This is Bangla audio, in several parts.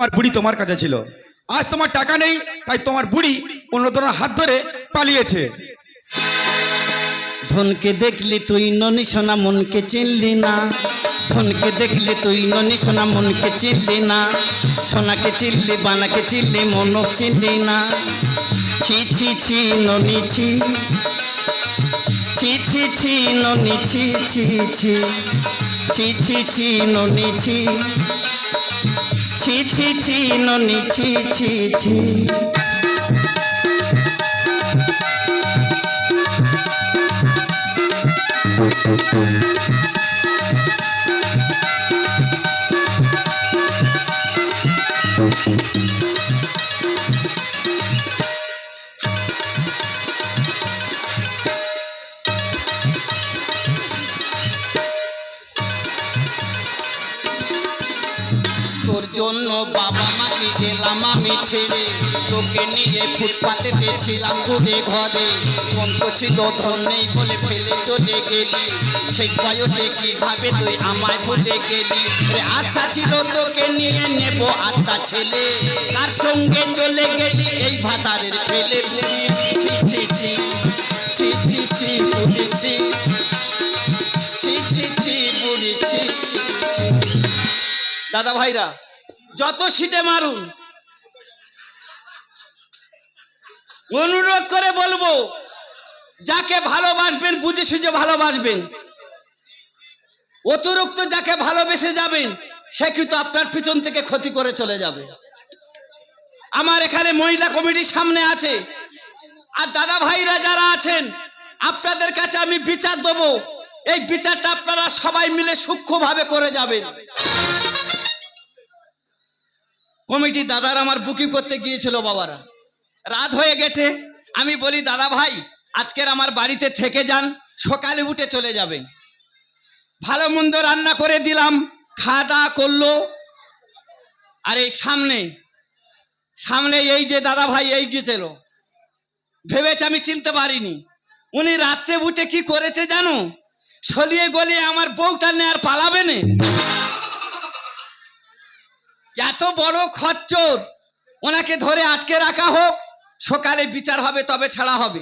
তোমার বুড়ি তোমার কাছে ছিল, আজ তোমার টাকা নেই, তাই তোমার বুড়ি অন্যজনের হাত ধরে পালিয়েছে। ধনকে দেখলি তুই ননি সোনা মনকে চিনলি না, ধনকে দেখলি তুই ননি সোনা মনকে চিনলি না, সোনাকে চিনলি বানাকে চিনলি মনক চিনলি না। ছি ছি ছি ননি ছি, ছি ছি ছি ননি ছি ছি ছি, ছি ছি ছি ননি ছি, ছি ছি ছি ননি ছি ছি ছি। তোর জন্য বাবা মাকে গেলাম আমি ছেড়ে, তোকে নিয়ে ফুটপাতেতে ছিলাম ঘুরে ঘরে। মন তো ছিল ধন নেই বলে ফেলে চলে গেলি, শেষ বয়সে কিভাবে তুই আমায় ভুলে গেলি। আশা ছিল তোকে নিয়ে নেব আত্মা ছেলে, কার সঙ্গে চলে গেলি এই ভাতারের ফেলে। বুড়ি ছি ছি ছি, ছি ছি ছি বুড়ি ছি, ছি ছি ছি বুড়ি ছি। দাদা ভাইরা যত সিটে মারুন, অনুরোধ করে বলবো যাকে ভালোবাসবেন বুঝে সুঝে ভালোবাসবেন। অতিরিক্ত যাকে ভালোবেসে যাবেন সে কিন্তু আপনার পিছন থেকে ক্ষতি করে চলে যাবে। আমার এখানে মহিলা কমিটির সামনে আছে, আর দাদা ভাইরা যারা আছেন আপনাদের কাছে আমি বিচার দেবো, এই বিচারটা আপনারা সবাই মিলে সূক্ষ্মভাবে করে যাবেন। কমিটি দাদারা আমার বুকিং করতে গিয়েছিল, বাবারা রাত হয়ে গেছে। আমি বলি দাদা ভাই আজকের আমার বাড়িতে থেকে যান, সকালে উঠে চলে যাবেন। ভালো মন্দ রান্না করে দিলাম, খাওয়া দাওয়া করলো। আর এই সামনে সামনে এই যে দাদা ভাই এই গিয়েছিল, ভেবেছে আমি চিনতে পারিনি। উনি রাত্রে উঠে কি করেছে জানো, সলিয়ে গলিয়ে আমার বউটা নিয়ে আর পালাবে না। এত বড় খচ্চর, ওনাকে ধরে আটকে রাখা হোক, সকালে বিচার হবে তবে ছাড়া হবে।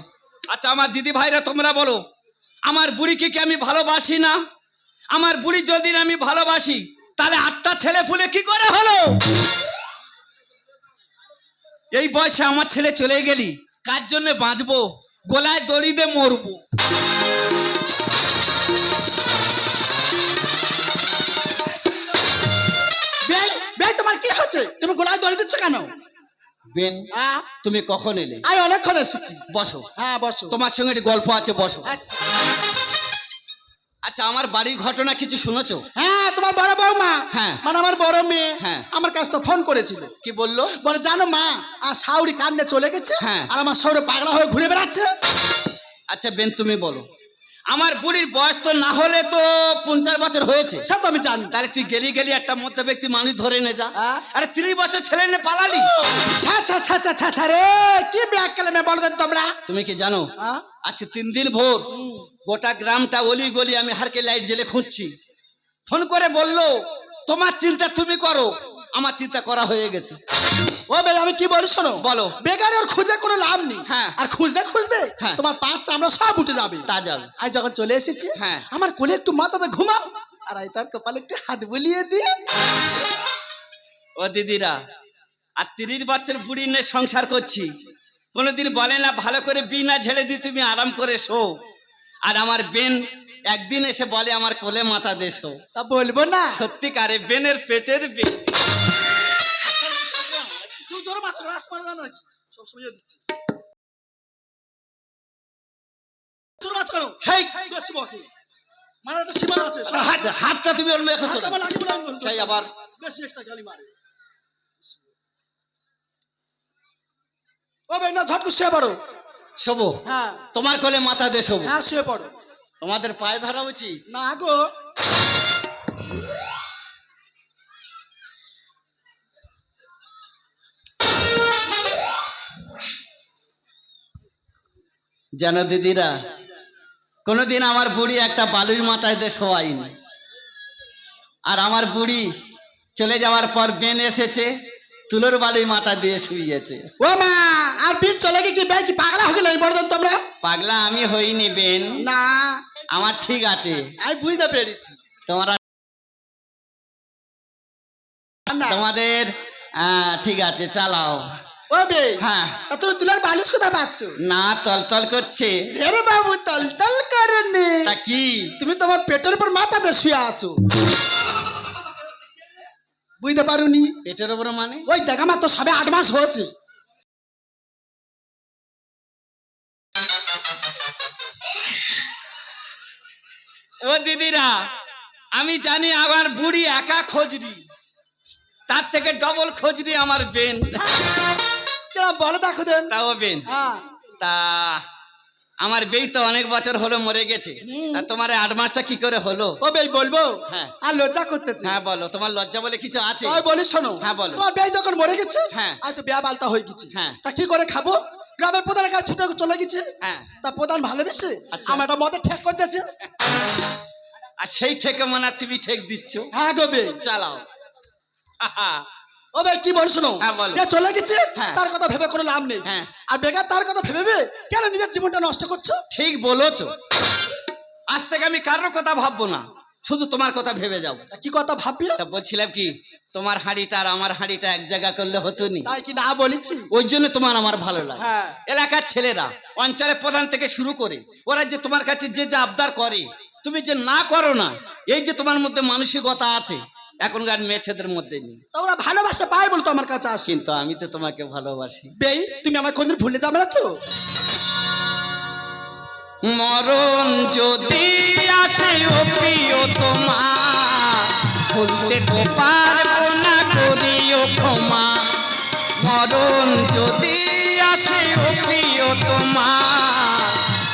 আচ্ছা আমার দিদি ভাইরা তোমরা বলো, আমার বুড়িকে কি আমি ভালোবাসি না? আমার বুড়ি যদি আমি ভালোবাসি তাহলে 8টা ছেলে পুলে কি করে হলো? এই বয়সে আমার ছেলে চলে গেলি, কার জন্য বাঁচবো? গলায় দড়ি দিয়ে মরবো। তোমার কি হচ্ছে? তুমি গোলায় দড়ি দিচ্ছ কেন? বেন তুমি কখন এলে? আমি অনেকক্ষণ এসেছি। বসো। হ্যাঁ বসো, তোমার সঙ্গে একটি গল্প আছে, বসো। আচ্ছা আমার বাড়ির ঘটনা কিছু শুনেছো? হ্যাঁ তোমার বড় বৌমা, হ্যাঁ মানে আমার বড় মেয়ে, হ্যাঁ আমার কাছে তো ফোন করেছিল। কি বললো? বলে জানো মা, আর শাউরি কান্দে চলে গেছে, হ্যাঁ আর আমার শাউরি পাগলা হয়ে ঘুরে বেড়াচ্ছে। আচ্ছা বেন তুমি বলো, আমার বুড়ির বয়স তো না হলে তো 50 বছর হয়েছে। সব তো আমি জানি। তাহলে তুই গেলি গেলি একটা মধ্য ব্যক্তি মানুষ ধরে নে যা। আরে 30 বছর ছেলে নিয়ে পালালি। রে কি ব্যাক কালামে বলো দেন তোমরা। তুমি কি জানো আচ্ছা 3 দিন ভোর গোটা গ্রামটা অলি গলি আমি হারকে লাইট জ্বেলে খুঁজছি। ফোন করে বললো তোমার চিন্তা তুমি করো, আমার চিন্তা করা হয়ে গেছে। ও বেলা আমি কি বলি শোনো, বলো। বেকার ওর খুঁজে কোনো লাভ নেই। হ্যাঁ আর খুঁজতে খুঁজতে তোমার পাঁচ চামড়া সব উঠে যাবে। তা যাবে। আজ যখন চলে এসেছি, হ্যাঁ আমার কোলে একটু মাথাতে ঘুমাও, আর আই তার কপালে একটু হাত বুলিয়ে দিয়ে। ও দিদিরা, আর 30 বছর বুড়ি নিয়ে সংসার করছি, কোনোদিন বলে না ভালো করে বিনা ঝেড়ে দিয়ে তুমি আরাম করে শো। আর আমার বেন একদিন এসে বলে আমার কোলে মাথা দে শো। তা বলবো না? সত্যিকারে বেনের পেটের বেন। তুই জোরে মাত্র রাস মারা জানো নাকি? সব সময় দিচ্ছি জোরে মাত্র করো। সেই বেশি বকি, মানে একটা সীমা আছে। হাতটা তুমি ওর মেয়ে খেছো না, সেই আবার বেশি একটা গালি মারে। ও ভাই না ঝটকু শুয়ে পড়ো। শোবো? হ্যাঁ তোমার কোলে মাথা দে শোবো। হ্যাঁ শুয়ে পড়ো। তোমাদের পায়ে ধরা উচিত না গো। জানো দিদিরা, কোনোদিন আমার বুড়ি একটা বালুর মাথায় দিয়ে শোয়াইনি। আর আমার বুড়ি চলে যাওয়ার পর বেন এসেছে, তুলোর বালি মাথা দিয়ে শুয়েছে। ও মা আর বিয়ে চলে গিয়ে কি বে কি পাগলা হয়ে গেলেন বড় তোমরা? পাগলা আমি হইনি বেন, না আমার ঠিক আছে। আমি বুঝতে পেরেছি। তোমরা না তোমাদের ঠিক আছে চালাও। ও বে হ্যাঁ তুমি তুলার বালিশ কোথায় পাচ্ছ? না তলতল করছে। ধেরে বাবু তল তল করনে। তা কি তুমি তোমার পেটের উপর মাথা দিয়ে শুয়ে আছো, বুঝতে পারোনি? পেটের উপরে মানে? ওই দেখা মাত্র সবে 8 মাস হয়েছে। ও দিদিরা, আমি জানি আমার বুড়ি একা খোঁজরি, তার থেকে ডবল খোঁজরি আমার বেন। কেমন বলো দেখো দেন। তাও বেন, হ্যাঁ তা আমার বেই তো অনেক বছর হলো মরে গেছে। তা তোমার 8 মাসটা কি করে হলো? ও বে বলবো? হ্যাঁ। আর লজ্জা করতেছে। হ্যাঁ বলো, তোমার লজ্জা বলে কিছু আছে? তাই বলি শোনো। হ্যাঁ, বলো। তোমার বেয়ে যখন মরে গেছে, হ্যাঁ। আর তো বিয়া বালতা হয়ে গেছে। হ্যাঁ। তা কি করে খাবো? গ্রামের প্রধানের কাছে ছুটে চলে গেছে। হ্যাঁ। তা প্রধান ভালোবেসে আচ্ছা। আমার একটা মদের ঠেক করতেছে। আর সেই থেকে মনে তুমি ঠেক দিচ্ছ। হ্যাঁ গো বে। চালাও। ও বে কি বল শোনো। হ্যাঁ, বলো। যে চলে গেছে হ্যাঁ। তার কথা ভেবে কোনো লাভ নেই। হ্যাঁ। আর বেকার তার কথা ভেবে কেন নিজের জীবনটা নষ্ট করছো? ঠিক বলেছো। আজ থেকে আমি কারোর কথা ভাববো না, শুধু তোমার কথা ভেবে যাবো। তা কি কথা ভাববি? তা বলছিলাম কি, তোমার হাঁড়িটা আর আমার হাঁড়িটা এক জায়গা করলে হতো নি? তাই কি না বলেছি? ওই জন্য তোমার আমার ভালো লাগে। হ্যাঁ। এলাকার ছেলেরা, অঞ্চলের প্রধান থেকে শুরু করে ওরা যে তোমার কাছে যে যে আবদার করে, তুমি যে না করো না, এই যে তোমার মধ্যে মানসিকতা আছে, এখনকার মেয়ে ছেলেদের মধ্যে নেই। তা ওরা ভালোবাসা পায় বলতো আমার কাছে আসে। কিন্তু আমি তো তোমাকে ভালোবাসি। বেই তুমি আমার কোনদিন ভুলে যাবে না তো? মরণ যদি আসে ও প্রিয় তোমার, ভুলতে তো পারবো না, করিও ক্ষমা। মরণ যদি আসে ও প্রিয় তোমার,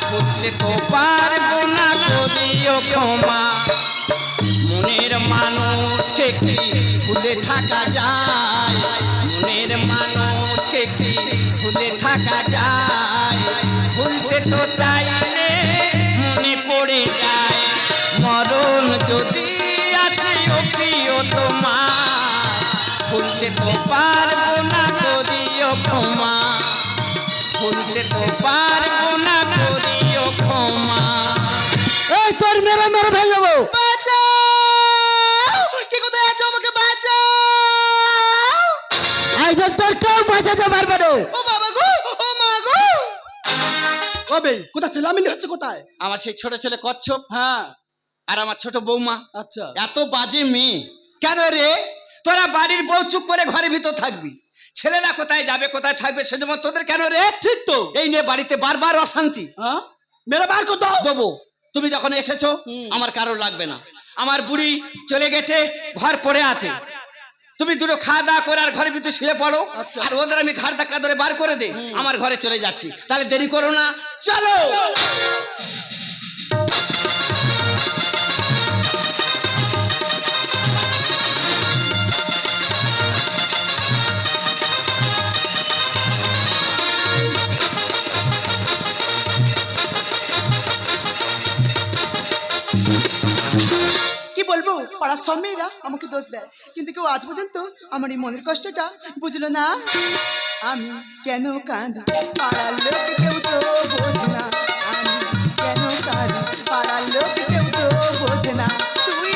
ভুলতে তো পারবো না, করিও ক্ষমা। মনের মানুষকে কি ভুলে থাকা যায়? মনের মানুষকে কি ভুলে থাকা যায়? ভুলতে তো চাইলে মনে পড়ে যায়। মরণ যদি আছে ও প্রিয় তোমার, ভুলতে তো পারবো না, করিও ক্ষমা। ভুলতে তো পারবো না, করিও ক্ষমা। এই তোর মেরে মেরে ভেঙে যাবো। বাঁচাও! কি কোথায় আছো? আমাকে বাঁচাও! আইজন তোর কেউ বাঁচাতে পারবে না। ও বাবা গো, ও মা গো! ও বে কোথায় চিল্লামিল্লি হচ্ছে কোথায়? আমার সেই ছোট ছেলে কচ্ছপ হ্যাঁ আর আমার ছোট বৌমা, আচ্ছা। এত বাজে মেয়ে। কেন রে, তোরা বাড়ির বউ চুপ করে ঘরের ভিতর থাকবি, ছেলেরা কোথায় যাবে কোথায় থাকবে সেজন্য তোদের কেন রে? ঠিক তো। এই নিয়ে বাড়িতে বারবার অশান্তি। হ্যাঁ মেরে বার কর দাও। দেবো, তুমি যখন এসেছো আমার কারো লাগবে না। আমার বুড়ি চলে গেছে, ঘর পড়ে আছে, তুমি দুটো খাওয়া দাওয়া করে আর ঘরের ভিতরে শুয়ে পড়ো। আচ্ছা। আর ওদের আমি ঘাড় ধাক্কা ধরে বার করে দে, আমার ঘরে চলে যাচ্ছি। তাহলে দেরি করো না, চলো। কি বলবো, পাড়ার সব মেয়েরা আমাকে দোষ দেয়, কিন্তু কেউ আজ পর্যন্ত আমার এই মনের কষ্টটা বুঝলো না। আমি কেন কাঁদি পাড়ার লোক কেউ তো বোঝে না। আমি কেন কাঁদি পাড়ার লোক কেউ তো বোঝে না। তুই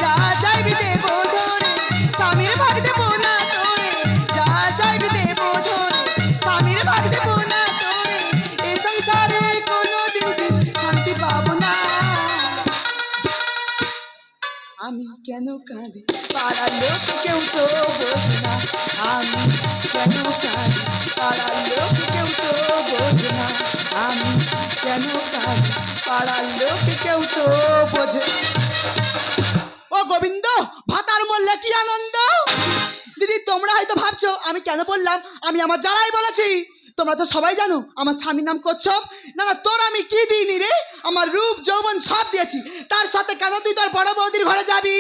যা চাইবি দেবো ধরে, স্বামীর ভাগ দেবো না তোরে। যা চাইবি দেবো ধরে, স্বামীর ভাগ দেবো না তোরে। এ সংসারে কোনোদিন শান্তি পাবো না। আমি কেন কাঁদি পাড়ার লোক কেউ তো বোঝে না। আমি কেন কাঁদি পাড়ার লোক কেউ তো বোঝে না। আমি কেন কাঁদি পাড়ার লোক কেউ তো বোঝে। ও গোবিন্দ, ভাতার মরলে কি আনন্দ। দিদি তোমরা হয়তো ভাবছো আমি কেন বললাম, আমি আমার যারাই বলেছি। তোমরা তো সবাই জানো আমার স্বামীর নাম কচ্ছপ। না না, তোর আমি কি দিইনি রে? আমার রূপ যৌবন সব দিয়েছি, তার সাথে কেন তুই তোর বড় বৌদির ঘরে যাবি?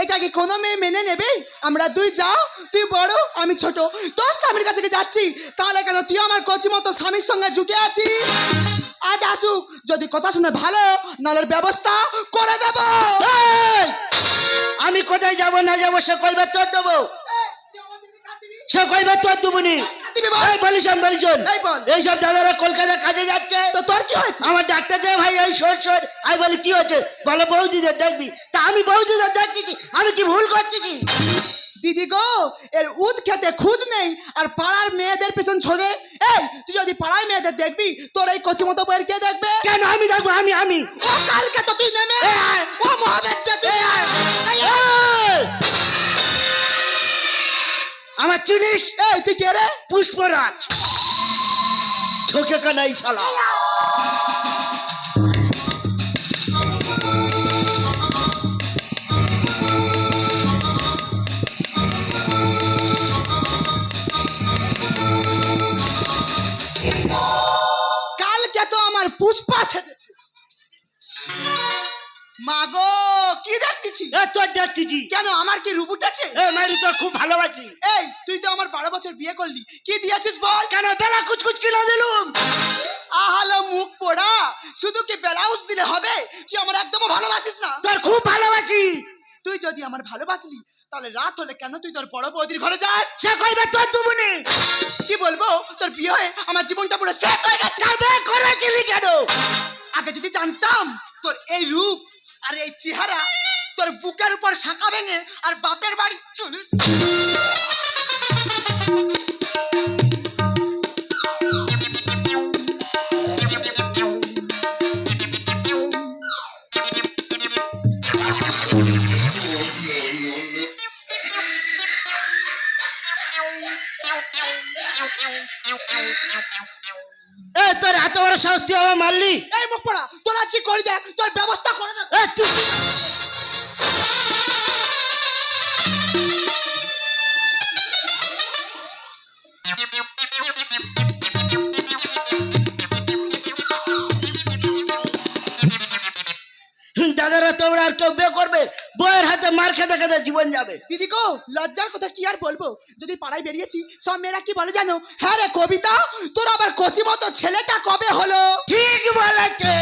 এটা কি কোনো মেয়ে মেনে নেবে? আমরা দুই যাও, তুই বড় আমি ছোট, তোর স্বামীর কাছে কি যাচ্ছি, তাহলে কেন তুই আমার কচি মতো স্বামীর সঙ্গে জুটে আছিস? আজ আসুক, যদি কথা শুনে ভালো, নালের ব্যবস্থা করে দেব। আমি কোথায় যাব না যাবো সে কইবার তোর দেবো। সে কইবে তোর দুবনি দিবি বল। এই বলিস বলিছন এই বল। এইসব দাদারা কলকাতা কাজে যাচ্ছে তো তোর কি হয়েছে? আমার ডাক্তার যে ভাই এই শোর শোর আমি বলি কি হচ্ছে বলে বৌদিদের দেখবি তা আমি বৌদিদের দেখছি আমি কি ভুল করছি কি দিদি গো, এর উদ খেতে খুদ নেই আর পাড়ার মেয়েদের পেছন ছড়ে। এই তুই যদি পাড়ার মেয়েদের দেখবি তোর এই কচি মতো বইয়ের কে দেখবে? কেন আমি দেখবো আমি ও কালকে তো তুই নেমে এই আয়। ও মহাবেদ তুই আয়। এই! আমার চিনিস এই তুই কে রে? পুষ্পরাজ ঠকে কানাই শালা কালকে তো আমার পুষ্পা সেজেছে। মাগো কি দেখতেছি? এ তোর দেখতেছি কেন আমার কি রূপ উঠেছে? এ মারি তোর খুব ভালোবাসি এই তুই তো আমার 12 বছর বিয়ে করলি, কি দিয়েছিস বল? কেন বেলা কুচকুচ কিলো দিলুম আহালো মুখ পোড়া, শুধু কি ব্লাউজ দিলে হবে? তুই আমার একদম ভালোবাসিস না। তোর খুব ভালোবাসি তুই যদি আমার ভালোবাসলি তাহলে রাত হলে কেন তুই তোর বড় বৌদির ঘরে যাস? সে কইবে তোর দুবনি কি বলবো, তোর বিয়ে হয়ে আমার জীবনটা পুরো শেষ হয়ে গেছে। তবে করেছিলি কেন আগে যদি জানতাম তোর এই রূপ আর এই চেহারা, তোর বুকের উপর শাঁখা ভেঙে আর বাপের বাড়ি চলে এ তোর এত বড় সাহস তুই আমার মারলি এই মুখ পড়া, তোর আজ কি করে দে, তোর ব্যবস্থা করে দে। এ তুই দাদারা তোমরা আর কেউ বিয়ে করবে বইয়ের হাতে মার খেতে খেতে জীবন যাবে দিদি গো, লজ্জার কথা কি আর বলবো, যদি পাড়ায় বেরিয়েছি সব মেয়েরা কি বলে জানো? হ্যাঁ রে কবিতা, তোর আবার কচি মতো ছেলেটা কবে হলো? ঠিক বলেছে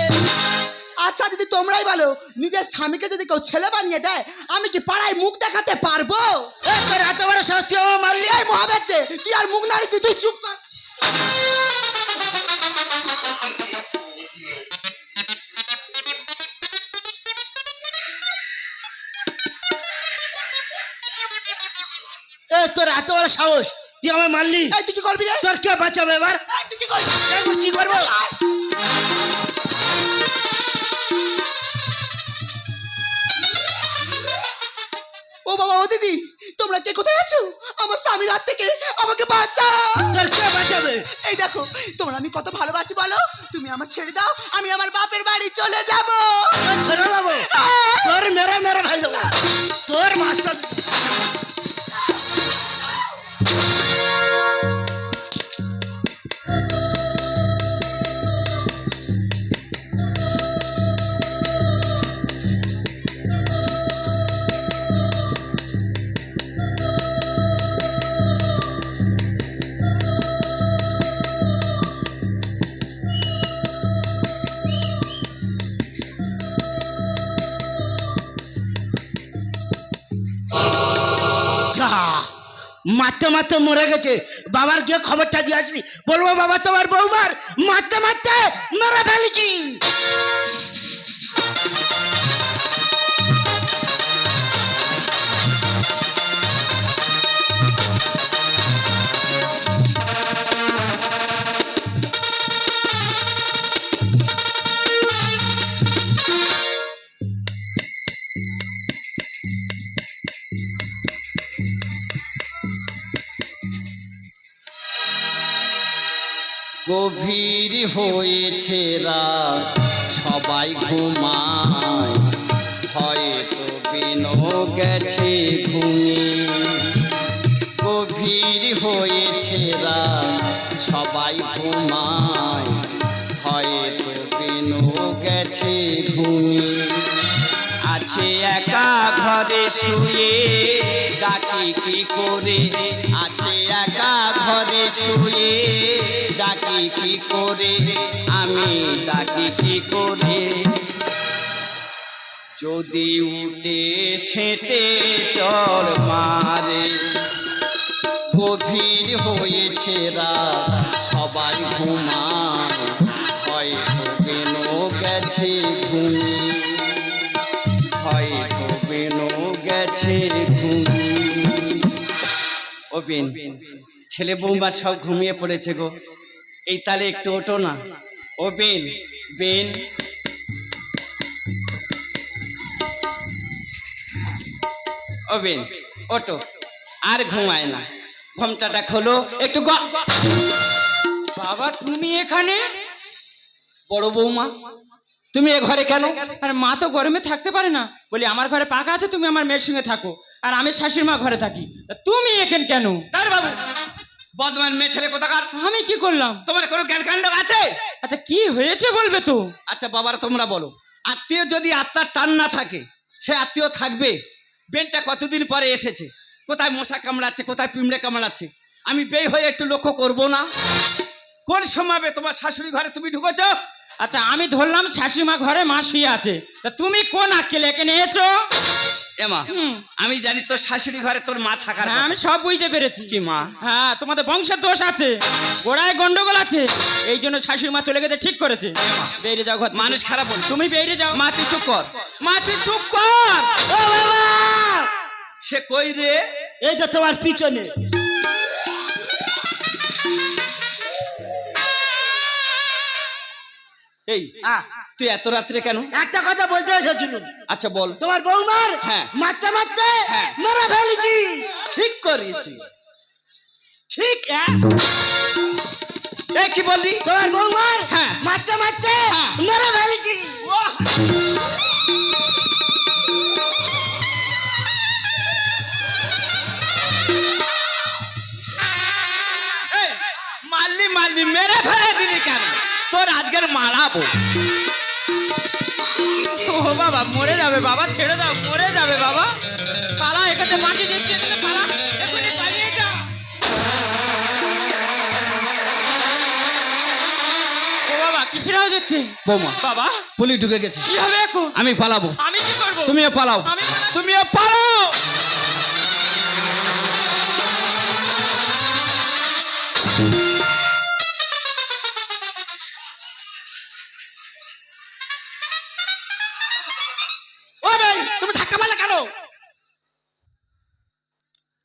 আচ্ছা দিদি তোমরাই বলো, নিজের স্বামীকে যদি কেউ ছেলে বানিয়ে দেয় আমি কি পাড়ায় মুখ দেখাতে পারবো? এ তোর এত বড় সাহস তুই আমার মারলি এই মহাবেদ দে, তুই আর মুখ নাড়িস নি, তুই চুপ কর। এ তোর এত বড় সাহস তুই আমার মারলি এই তুই কি করবি রে? তোর কে বাঁচাবে এবার এই তুই কি করবি? আমি কি করবো ও বাবা, ও দিদি, তোমরা কে কোথায় আছো? আমার স্বামীর হাত থেকে আমাকে বাঁচা। তোর কে বাঁচাবে এই দেখো, তোমরা আমি কত ভালোবাসি বলো, তুমি আমার ছেড়ে দাও, আমি আমার বাপের বাড়ি চলে যাব। তোর ছেড়ে দেবো তোর মেরে মেরে ভাই দেবো তোর মাস্টার যা মারতে মারতে মরে গেছে বাবার গিয়ে খবরটা দিয়ে আসলি বলবো বাবা তোমার বৌমার মারতে মারতে মেরে ফেলেছি গভীর হয়েছে রাত, সবাই ঘুমায়, হয়তো বিনো গেছে ঘুমিয়ে। গভীর হয়েছে রাত, সবাই ঘুমায়, হয়তো বিনো গেছে ঘুমিয়ে। আছে একা ঘরে শুয়ে, ডাকি কি করে, আছে একা ঘরে শুয়ে, ডাকি কি করে, আমি ডাকি কি করে। যদি উঠে সেটে চড় মারে, গভীর হয়েছে রাত সবাই ঘুমায় হয়তো বেনো গেছে ঘুমিয়ে হয়তো বেনো গেছে ঘুমিয়ে ও বেন ছেলে বৌমা সব ঘুমিয়ে পড়েছে গো এই তালে একটু ওঠো না ও বেন বেন ও বেন ওঠো আর ঘুমায় না ঘোমটাটা খোলো একটু বাবা তুমি এখানে? বড় বৌমা তুমি এ ঘরে কেন? আর মা তো গরমে থাকতে পারে না বলি আমার ঘরে পাকা আছে, তুমি আমার মেয়ের সঙ্গে থাকো আর আমি শাশুড়ি মা ঘরে থাকি, তা তুমি এখানে কেন? তার বাবু বদমান মেয়ে ছেলে কোথাকার, আমি কি করলাম? তোমার কোনো জ্ঞান কাণ্ড আছে? আচ্ছা কি হয়েছে বলবে তো? আচ্ছা বাবারা তোমরা বলো, আত্মীয় যদি আত্মার টান না থাকে সে আত্মীয় থাকবে? বেনটা কতদিন পরে এসেছে, কোথায় মশা কামড়াচ্ছে কোথায় পিঁমড়ে কামড়াচ্ছে, আমি বেই হয়ে একটু লক্ষ্য করব না? কোন সময় তোমার শাশুড়ি ঘরে তুমি ঢুকেছ? আচ্ছা আমি ধরলাম শাশুড়ি মা ঘরে মা শুয়ে আছে, তা তুমি কোন আক্কেলে এখানে এসেছো? এমা আমি জানি তোর শাশুড়ি ঘরে তোর মা থাকার হ্যাঁ, কথা। আমি সব বুঝতে পেরেছি। কি মা? হ্যাঁ তোমাদের বংশের দোষ আছে, গোড়ায় গন্ডগোল আছে, এই জন্য শাশুড়ি মা চলে গেছে, ঠিক করেছে। বেরিয়ে যাও ঘর থেকে। মানুষ খারাপ বল, তুমি বেরিয়ে যাও। মা তুই চুপ কর, মা তুই চুপ কর। ও বাবা, সে কই রে? এই তো তোমার পিছনে। এই তুই এত রাত্রে কেন? একটা কথা বলতে এসেছিলাম। আচ্ছা বল। তোমার বৌমার হ্যাঁ। মারতে মারতে হ্যাঁ। মেরে ফেলেছি। ঠিক করেছি। ঠিক এই কি বললি? তোমার বৌমার হ্যাঁ। মারতে মারতে হ্যাঁ। মেরে ফেলেছি। এই, মারলি মারলি মেরে ফেলে দিলি কেন? তোর আজকের মারাবো। ও বাবা মরে যাবে বাবা, ছেড়ে দাও, মরে যাবে বাবা। পালা, এখানে মাটি দিচ্ছে, এখানে পালা, এখনই পালিয়ে যা। ও বাবা কিসের আওয়াজ হচ্ছে? বৌমা বাবা পুলিশ ঢুকে গেছে, কি হবে এখন? আমি পালাবো। আমি কি করবো? তুমিও পালাও, আমি পালাবো। তুমিও পালাও। ও ভাই, তুমি ধাক্কা মারলে কেন?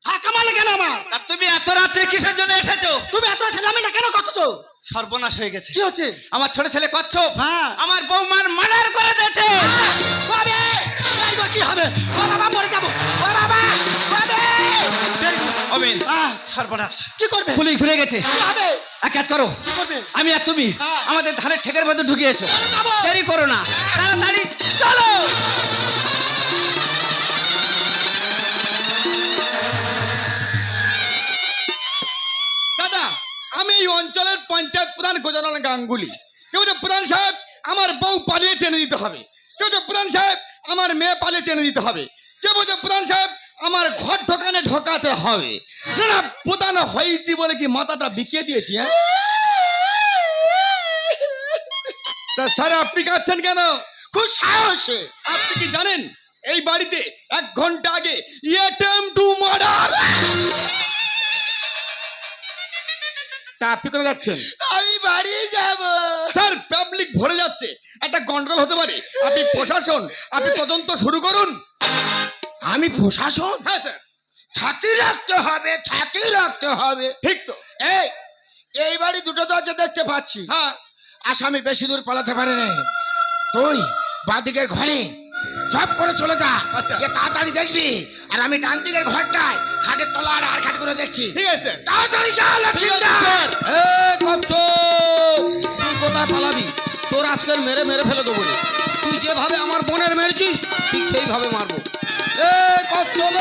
ধাক্কা মারলে কেন আমার? আর তুমি এত রাত্রে কিসের জন্য এসেছো? তুমি এত ছেলেমেয়েটা কেন করতেছো? সর্বনাশ হয়ে গেছে। কি হচ্ছে? আমার ছোট ছেলে কচ্ছপ হ্যাঁ। আমার বৌমার মার্ডার করে দিয়েছে। বাবে, এই গো, কি হবে? ও বাবা, মরে যাবো। ও বাবা, বাবে। অবিন হ্যাঁ। সর্বনাশ, কি করবে? পুলিশ ঘুরে গেছে। কি হবে? এক কাজ করো, কি করবে? আমি আর তুমি হ্যাঁ। আমাদের ধানের ঠেকের মধ্যে ঢুকে এসো। যাবো। দেরি করো না, তাড়াতাড়ি চলো। দাদা, আমি এই অঞ্চলের পঞ্চায়েত প্রধান গজানন গাঙ্গুলি। কেউ যে প্রধান সাহেব আমার বউ পালিয়ে চেনে দিতে হবে, কেউ যে প্রধান সাহেব আমার মেয়ে পালিয়ে চেনে দিতে হবে, কেউ বলছে প্রধান সাহেব আমার ঘর ঢোকানে ঢোকাতে হবে। না না, প্রধান হয়েছি বলে কি মাথাটা বিকিয়ে দিয়েছি? হ্যাঁ তা স্যার আপনি কাঁদছেন কেন? খুব সাহসে। আপনি কি জানেন এই বাড়িতে 1 ঘন্টা আগে অ্যাটেম্পট টু মার্ডার। তা আপনি কোথায় যাচ্ছেন? আমি বাড়ি যাব। স্যার পাবলিক ভরে যাচ্ছে, একটা গন্ডগোল হতে পারে। আপনি প্রশাসন, আপনি তদন্ত শুরু করুন। আমি প্রশাসন? হ্যাঁ স্যার। ছাতি রাখতে হবে, ছাতি রাখতে হবে। ঠিক তো? এই, এই বাড়ি দুটো দরজা দেখতে পাচ্ছি। হ্যাঁ। আসামি বেশি দূর পালাতে পারে না। তুই বাঁদিকের ঘরে চপ করে চলে যা। আচ্ছা। গিয়ে তাড়াতাড়ি দেখবি, আর আমি ডান দিকের ঘরটায় খাটের তলা আর খাট করে দেখছি। ঠিক আছে তাড়াতাড়ি যা ঠিক আছে লক্ষ্মীন্দর। স্যার। তুই কোথায় পালাবি? তোর আজকাল মেরে মেরে ফেলে দেবো রে। তুই যেভাবে আমার বোনের মেরেছিস ঠিক সেইভাবে মারবো। কচ্ছপ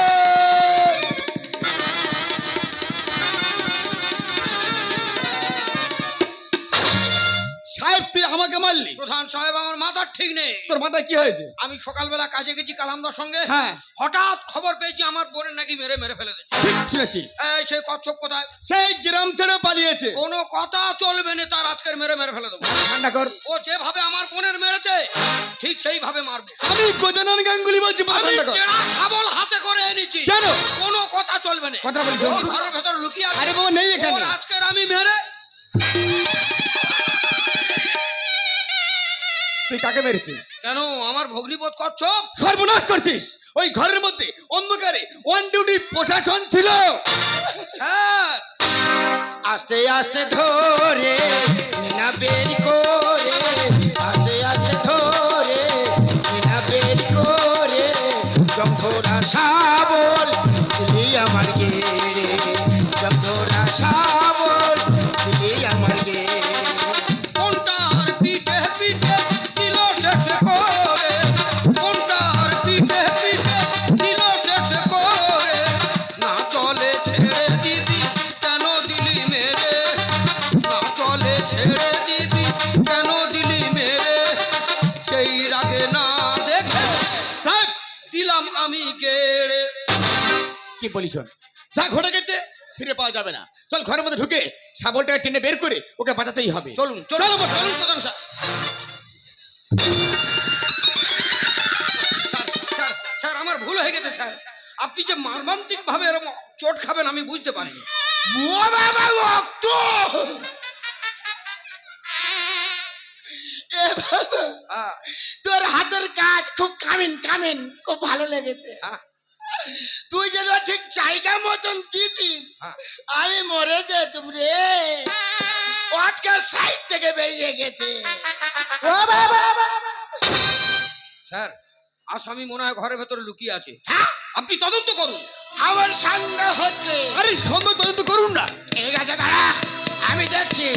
সাহেব, তুই আমাকে মারলি? প্রধান সাহেব আমার মাথার ঠিক নেই। তোর মাথায় কি হয়েছে? আমি সকালবেলা কাজে গেছি কালামদার সঙ্গে, হ্যাঁ। হঠাৎ খবর পেয়েছি আমার বোনের নাকি মেরে মেরে ফেলে দিয়েছে। ঠিক শুনেছিস? এই সেই কচ্ছপ কোথায়? সেই গ্রাম ছেড়ে পালিয়েছে। কোনো কথা চলবে না, তার আজকের মেরে মেরে ফেলে দেবো। ঠান্ডা কর। ও যেভাবে আমার বোনের মেরেছে ঠিক সেইভাবে মারবো। আমি গজানন গাঙ্গুলি বলছি, মাথা আমি ঠান্ডা কর। চেরা শাবল হাতে করে এনেছি। কেন? কোনো কথা চলবে না। কথা বলিস ও না। ঘরের ভেতর লুকিয়ে আছে। আরে বাবা, নেই এখানে। ওর আজকের আমি মেরে। তুই কাকে মেরেছিস? কেন আমার ভগ্নিবোধ কচ্ছপ? সর্বনাশ করছিস। ওই ঘরের মধ্যে অন্ধকারে ওয়ান ডিউটি প্রশাসন ছিল। হ্যাঁ, আস্তে আস্তে ধরে মিনা বের করে, আস্তে আস্তে ধরে মিনা বের করে, জমধরা শাবল দিলি আমার গেড়ে, জমধরা শাবল দিলি আমার গেড়ে। কোনটার পিঠে পিঠে দিল শেষ করে, কোনটার পিঠে পিঠে দিল শেষ করে, না চলে ছেড়ে দিবি কেন দিলি মেরে, না চলে ছেড়ে দিবি কেন দিলি মেরে, সেই রাগে না দেখে স্যার, দিলাম আমি গেড়ে। কি বলিস? যা ঘটে গেছে ফিরে পাওয়া যাবে না। চল ঘরের মধ্যে ঢুকে শাবলটাকে টেনে বের করে ওকে বাঁচাতেই হবে। চলুন চলো চলুন বস। চলুন প্রধান সাহেব। স্যার, স্যার আমার ভুল হয়ে গেছে স্যার। আপনি যে মর্মান্তিক ভাবে এরকম চোট খাবেন আমি বুঝতে পারিনি। ও বাবা রক্ত! এ বাবা, হ্যাঁ, তোর হাতের কাজ খুব কামিন খুব ভালো লেগেছে। হ্যাঁ, তুই যে ঠিক জায়গা মতন দিতি, হ্যাঁ। আমি মরে যেতুম রে। পটকা সাইড থেকে বেরিয়ে গেছে। ও বাবা! স্যার আসামি মনে হয় ঘরের ভেতরে লুকিয়ে আছে। হ্যাঁ? আপনি তদন্ত করুন। আমার সন্দেহ হচ্ছে। আরে সঙ্গে তদন্ত করুন না। ঠিক আছে দাঁড়া, আমি দেখছি।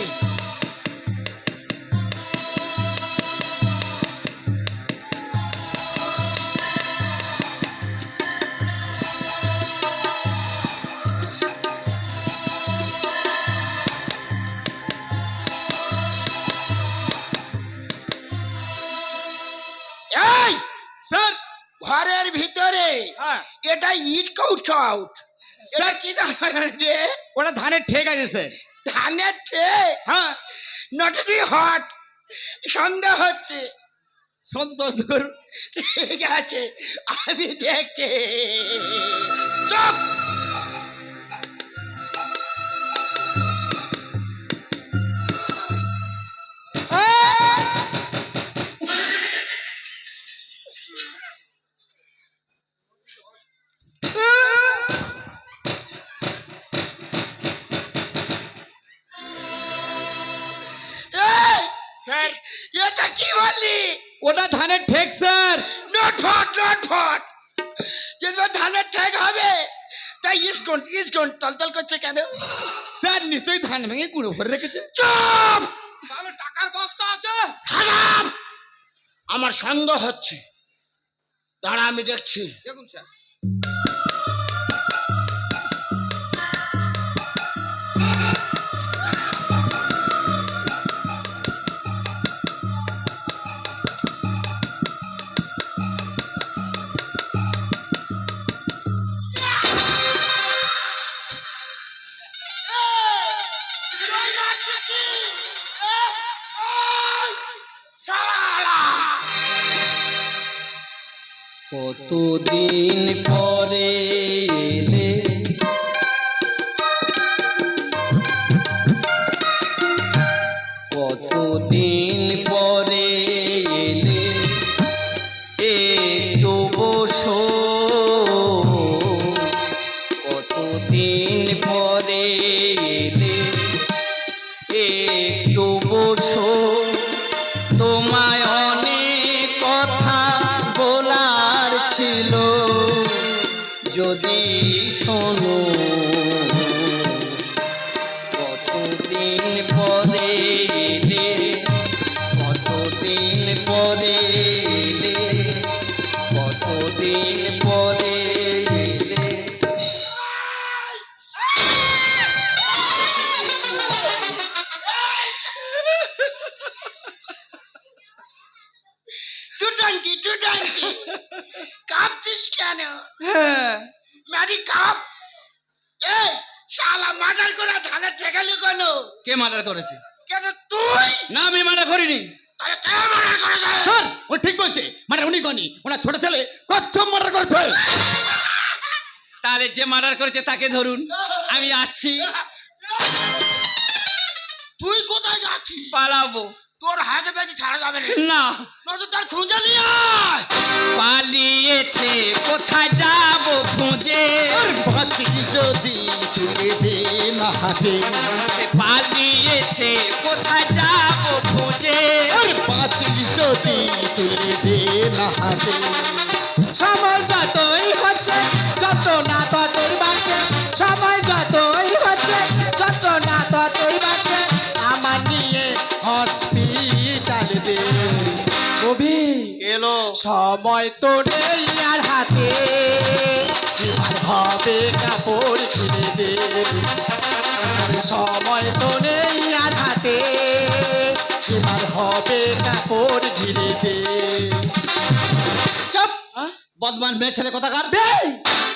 এই স্যার, ঘরের ভিতরে হ্যাঁ, এটা ইট কাউট আউট। এটা কি ধরনের রে? ওটা ধানের ঠেক আছে স্যার। ধানের ঠে হ্যাঁ, নটি হট। সন্দেহ হচ্ছে। সঙ্গে তদন্ত করুন। ঠিক আছে, আমি দেখছি। চুপ! এই, স্যার, এটা কি বললি? ওটা ধানের ঠেক স্যার। নট ফট। যেটা ধানের ঠেক হবে তাই ইস্কন তলতল করছে কেন? স্যার নিশ্চয়ই ধান ভেঙে গুঁড়ো ভরে রেখেছে। চুপ! তাহলে টাকার বস্তা আছে? খারাপ! আমার সন্দেহ হচ্ছে। দাঁড়া, আমি দেখছি। দেখুন স্যার। কতদিন পরে এলে, কতদিন পরে এলে, একটু বসো, কতদিন পরে এলে, একটু বসো, তোমায় অনেক কথা বলার ছিল, যদি শোনো, কতদিন পরে এলে, কতদিন পরে এলে, কতদিন পরে এলে। টু ডাঙ্কি কাঁপছিস কেন হ্যাঁ ম্যারি কাপ এই শালা মার্ডার করে ধানে ঠেকালি কেন কে মার্ডার করেছে? কেন তুই না, আমি মার্ডার করিনি। তাহলে কে মার্ডার করেছে স্যার ও ঠিক বলছে, মানে উনি গনি ওনার ছোট ছেলে কচ্ছপ মার্ডার করেছে। তাহলে যে মার্ডার করেছে তাকে ধরুন, আমি আসছি। তুই কোথায় যাচ্ছিস পালাবো তোর হাতে বেঁচে ছাড়া যাবে না না। নয়তো তার খুঁজে নিয়ে আয় পালিয়েছে, কোথায় যাব খুঁজে? আর বাঁচি যদি তুলে দে না হাতে, সে পালিয়েছে, কোথায় যাব খুঁজে? আর বাঁচি যদি তুলে দে না হাতে। সময় যতই হচ্ছে যত না ততই বাড়ছে, সময় যতই হচ্ছে যত না ততই বাড়ছে, আমার নিয়ে হসপিটাল দে কবি এলো সময় তো নেই আর হাতে, এবার হবে কাপড় কিনে দে, সময় তো নেই আর হাতে, এবার হবে কাপড় কিনে দে। চুপ, বদমান মেয়ে ছেলে কোথাকার।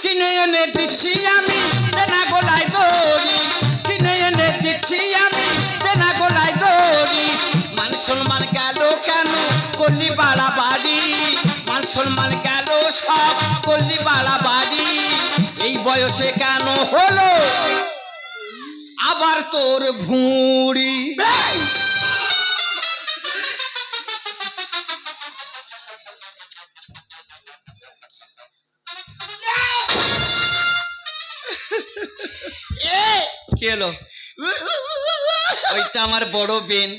কিনে এনে দিচ্ছি আমি তেনা গোলায় দড়ি, কিনে এনে দিচ্ছি আমি তেনা গোলায় দড়ি। মান সম্মান গেল কেন করলি বাড়াবাড়ি, মান সম্মান গেল সব করলি বাড়াবাড়ি। এই বয়সে কেন হলো আবার তোর ভুঁড়ি? কি হলো? ওইটা আমার বড় বেন।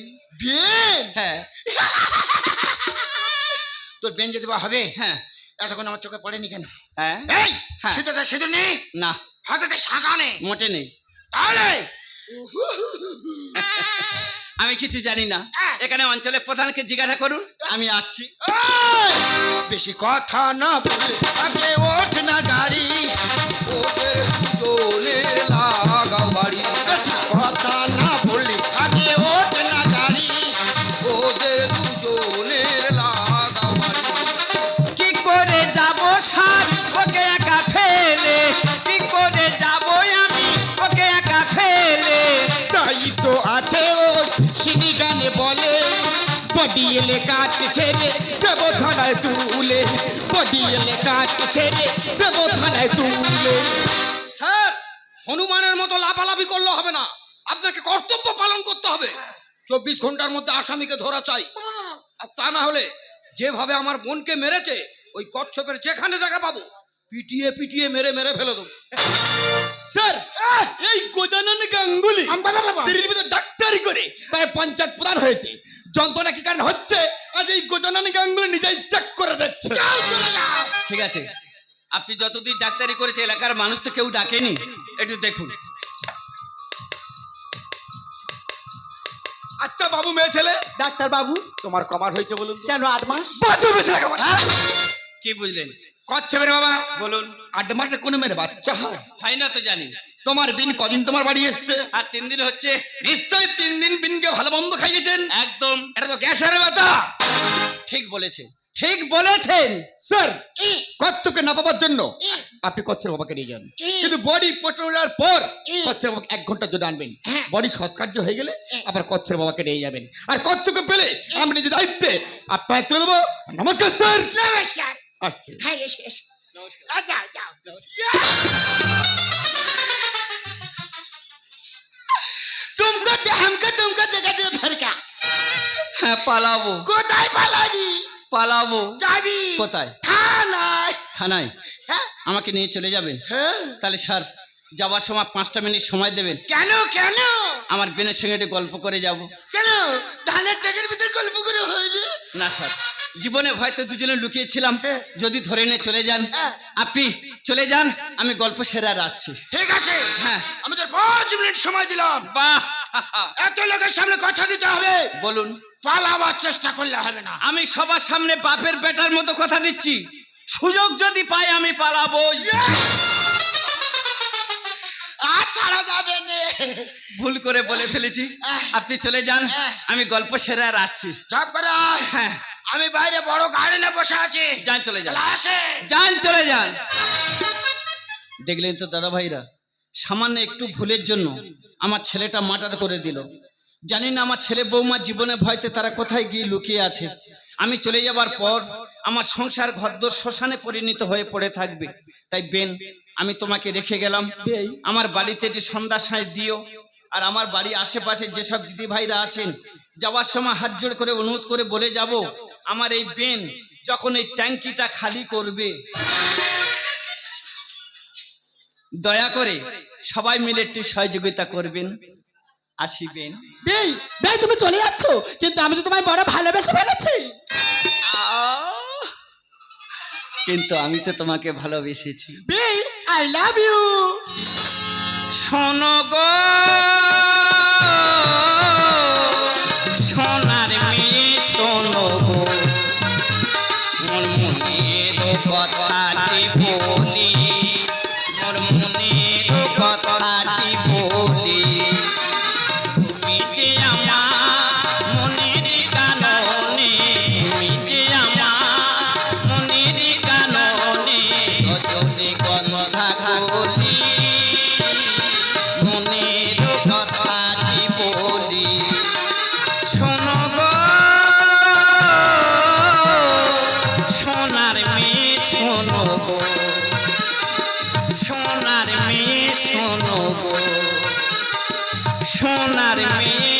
বেন হ্যাঁ তোর বেন যদি বা হবে হ্যাঁ এতক্ষণ আমার চোখে পড়েনি কেন হ্যাঁ এই হ্যাঁ। সেটা সেটা নেই না, হাতে শাখা নেই মোটে নেই। তাহলে আমি কিছু জানি না। এখানে অঞ্চলের প্রধানকে জিজ্ঞাসা করুন, আমি আসছি। এই, বেশি কথা না বলে আগে ওঠ না গাড়ি, ওদের দুজনের লাগাও বাড়ি, বেশি কথা না বলে আগে ওঠ না গাড়ি, ওদের দুজনের লাগাও বাড়ি। কি করে যাব সাত ওকে একা ফেলে, কি করে যাব আমি ওকে একা ফেলে? তাই তো আছে ও সিনি গানে বলে, বডি এলে কাজ সেরে দেব থানায় তুলে, বডি এলে কাজ সেরে দেব থানায় তুলে। স্যার, হনুমানের মতো লাফালাফি করলে হবে না, আপনাকে কর্তব্য পালন করতে হবে। 24 ঘন্টার মধ্যে আসামিকে ধরা চাই, আর তা না হলে যেভাবে আমার বোনকে মেরেছে ওই কচ্ছপের যেখানে দেখা পাবো পিটিয়ে পিটিয়ে মেরে মেরে ফেলে দেবো। স্যার এই গজানন গাঙ্গুলি বাবা বাবা দিল্লির ভিতর ডাক্তারি করে তাই পঞ্চায়েত প্রধান হয়েছে। যন্ত্রণা কি কারণ হচ্ছে আজ এই গজানন গাঙ্গুলি নিজেই চেক করে দিচ্ছে। যাও চলে যাও ঠিক আছে, আপনি যতদিন ডাক্তারি করেছে এলাকার মানুষ তো কেউ ডাকেনি, একটু দেখুন। আচ্ছা বাবু মেয়ে ছেলে ডাক্তার বাবু তোমার কমার হয়েছে বলুন তো? কেন 8 মাস? বাঁচো বেঁচে রাখো হ্যাঁ? কি বুঝলেন? কচ্ছপের বাবা বলুন। আড্ডা কোনো মেয়ের বাচ্চা হয়? হয় না তো জানি। তোমার বিন কদিন তোমার বাড়ি এসছে? আর 3 দিন হচ্ছে। নিশ্চয়ই 3 দিন বিনকে ভালো মন্দ খাইয়েছেন। একদম এটা তো গ্যাসের ব্যথা। ঠিক বলেছেন, ঠিক বলেছেন। স্যার কচ্ছপকে না পাবার জন্য আপনি কচ্ছের বাবাকে নিয়ে যান, কিন্তু বডি পটলার পর কচ্ছের বাবাকে 1 ঘন্টার জন্য আনবেন। বডি সৎকার্য হয়ে গেলে আবার কচ্ছের বাবাকে নিয়ে যাবেন। আর কচ্ছপকে পেলে আমি নিজের দায়িত্বে আপনার তুলে দেবো। নমস্কার স্যার। নমস্কার আসছে। হ্যাঁ এসে এসে যাও যাও तुमको देखा जो फिर क्या হ্যাঁ পালাবো। কোথায় পালাবি পালাবো যাবি কোথায়? থানায় থানায়? হ্যাঁ আমাকে নিয়ে চলে যাবেন? হ্যাঁ তাহলে স্যার যাওয়ার সময় 5টা মিনিট সময় দেবেন, কেন কেন আমার বেনের সঙ্গে একটু গল্প করে যাব। কেন ধানের টাকার ভিতর গল্প করে হইলে না স্যার, জীবনে হয়তো দুজনে লুকিয়েছিলাম, যদি ধরে নিয়ে চলে যান, হ্যাঁ। আপনি চলে যান, আমি গল্প সেরে আর আসছি। ঠিক আছে হ্যাঁ। আমাদের 5 মিনিট সময় দিলাম, বাহ, এত লোকের সামনে কথা দিতে হবে, বলুন। পালাবার চেষ্টা করলে হবে না। আমি সবার সামনে বাপের বেটার মতো কথা দিচ্ছি, সুযোগ যদি পাই আমি পালাবো। আর ছাড়া যাবে না। ভুল করে বলে ফেলেছি, আপনি চলে যান, আমি গল্প সেরে আর আসছি। চাপ করে আয়। হ্যাঁ। আমি বাইরে বড় গার্ডেনে বসে আছি। যান চলে যান, আসে যান চলে যান। দেখলেন তো দাদা ভাইরা, সামান্য একটু ভুলের জন্য আমার ছেলেটা মার্ডার করে দিল। জানি না আমার ছেলে বৌমা জীবনে ভয়তে তারা কোথায় গিয়ে লুকিয়ে আছে। আমি চলে যাবার পর আমার সংসার ঘরদোর শ্মশানে পরিণত হয়ে পড়ে থাকবে। তাই বেন, আমি তোমাকে রেখে গেলাম, আমার বাড়িতে একটি সন্ধ্যা সাঁজ দিও। আর আমার বাড়ি আশেপাশে যেসব দিদি ভাইরা আছেন, যাওয়ার সময় হাত জোড় করে অনুরোধ করে বলে যাব, আমার এই বেন যখন এই ট্যাঙ্কিটা খালি করবে, দয়া করে সবাই মিলে একটু সহযোগিতা করবেন, আসিবেন। বেই বেই তুমি চলে যাচ্ছ, কিন্তু আমি তো তোমায় বড় ভালোবেসে ফেলেছি। কিন্তু আমি তো তোমাকে ভালোবেসেছি। বেই আই লাভ ইউ। শোনো গো সোনার মেয়ে, শোনো গো মোর মনের কথাটি বলি, মোর মনের কথাটি বলি। তুমি যে আমার মনের কাননে, তুমি যে আমার মনের কাননে গজনে কথা বলি, মনের কথাটি বলি। শোনো গো সোনার মেয়ে, শোনো গো সোনার মেয়ে, শোনো গো সোনার মেয়ে,